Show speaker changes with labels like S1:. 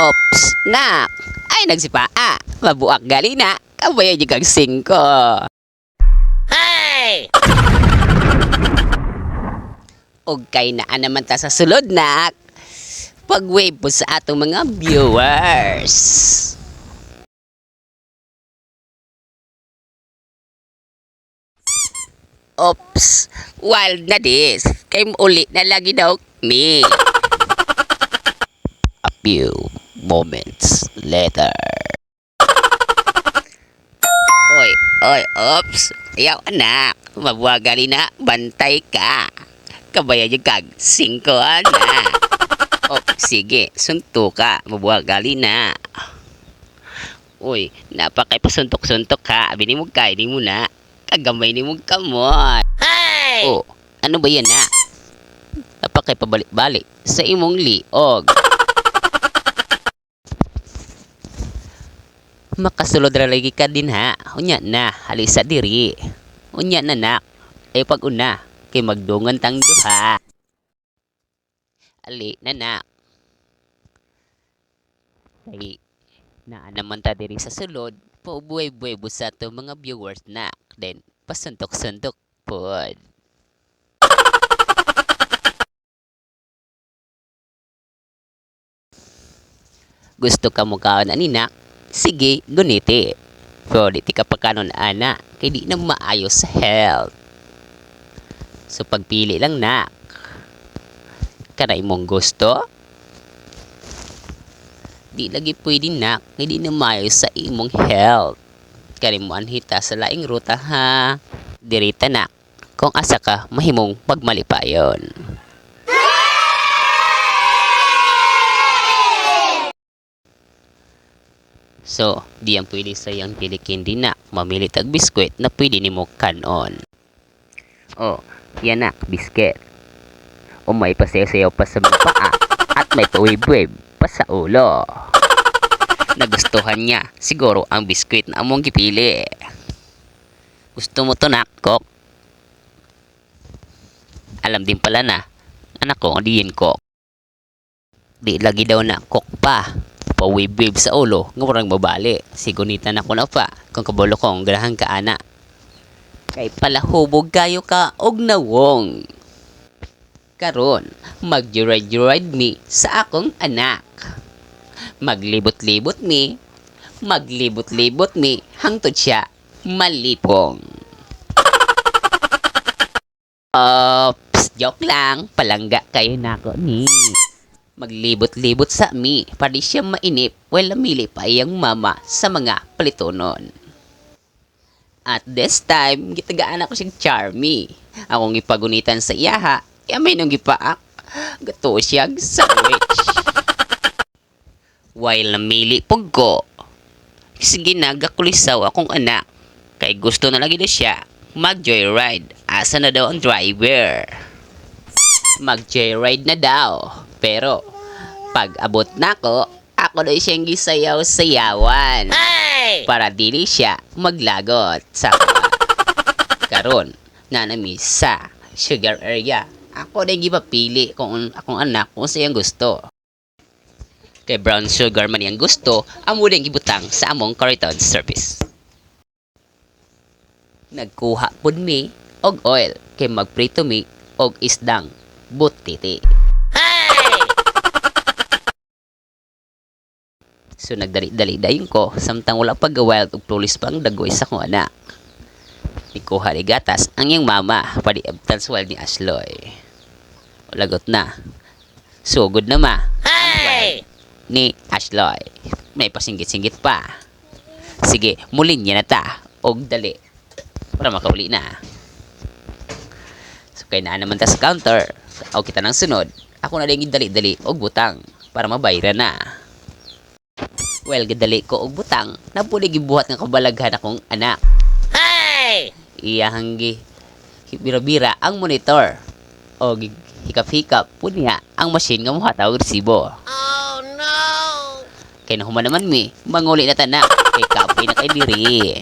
S1: Ops, nak! Ay nagsipaa! Mabuak gali na! Kabayan niyo kang 5.
S2: Hey!
S1: Og kay naa naman ta sa sulod, nak! Pag-wave po sa atong mga viewers! Ops! Wild na this! Kay uli na lagi daw ni! A few moments later. Oy, oy, ops! Ayaw anak! Mabuhagali na, bantay ka! Kabayan yung kag 5 anak! Ops, sige, sunto ka, mabuhagali na! Uy, napakaipasuntok-suntok ka, abini mo kainin mo na! Kagamay ni mong kamot!
S2: Hey!
S1: Oh, ano ba yan na? Napakaipabalik-balik sa imong liog! Makasulod ra lagi ka din ha. Unya na, halisa diri. Unya na nak. Ay pag una, kay magdungan tang duha. Ali na nak. Kay naa naman ta diri sa sulod. Paubuhay-buhay sa to mga viewers na. Then, pasuntok-suntok pod. Gusto ka mo kaon ani nak? Sige, guniti. Pero di ka pa kanon ana, kay di na maayos sa health. So pagpili lang nak. Kanay mong gusto? Di lagi pwede nak, kay di na maayos sa imong health. Kani mo anhita sa laing ruta ha. Dirita nak, kung asa ka, mahimong pagmalipayon. So, di yan pwede sa iyang pilikin din na mamili tag biskwit na pwede ni mo kanon. Oh, yan na, biskwit. O may pasayaw-sayaw pa sa mga paa at may pawib-wib pa sa ulo. Nagustuhan niya siguro ang biskwit na among gipili. Gusto mo to nakok? Alam din pala na, anak ko, diin ko. Di lagi daw nakok pa. Pawib-wib sa ulo, nga warang babali. Sigunitan ako na pa, kung kabalo kong ganahan ka ana. Kay palahubog kayo ka og nawong. Karon, mag-ride me sa akong anak. Maglibot-libot me, hangtod siya malipong. Joke lang, palangga kayo nako ni. Maglibot-libot sa mi, para siya mainip, while namili pa iyang mama sa mga palitonon. At this time, gitagaan ako siyang Charmy. Akong ipagunitan sa iyaha, may nung gipaak, gato siyang sandwich. While namili po ko, sige nagakulisaw akong anak, kay gusto na lagi na siya mag-joyride. Asa na daw ang driver? Mag-joyride na daw. Pero, pag abot na ako na siyang gisayaw-sayawan.
S2: Hey!
S1: Para dili siya maglagot sa karon na nami sa sugar area. Ako na gipapili kung akong anak kung siyang gusto. Kay brown sugar man yang gusto, amo din gibutang sa among carton service. Nagkuha pud mi og oil kay magprito mi og isdang butiti. So nagdali-dali dayon ko samtang wala pag wild ug plulis pang dagoy sa kong anak. Ikuha ni gatas ang iyang mama padi abtan sa wild ni Ashloy. Lagot na. Sugod na ma.
S2: Hey!
S1: Ni Ashloy. May pasinggit-singgit pa. Sige, mulin niya na ta. Og dali. Para makauli na. So kay naa naman ta sa counter. O kita nang sunod. Ako na din dali-dali og butang para mabayra na. Well, gadali ko og butang na pwede gibuhat nga kabalaghan akong anak.
S2: Hey!
S1: Iyahang bira-bira ang monitor. O hikap-hikap po niya ang machine nga muhataw resibo.
S2: Oh no!
S1: Kaya nahuman naman mi, manguli na tanak. Kay kapoy na kay diri.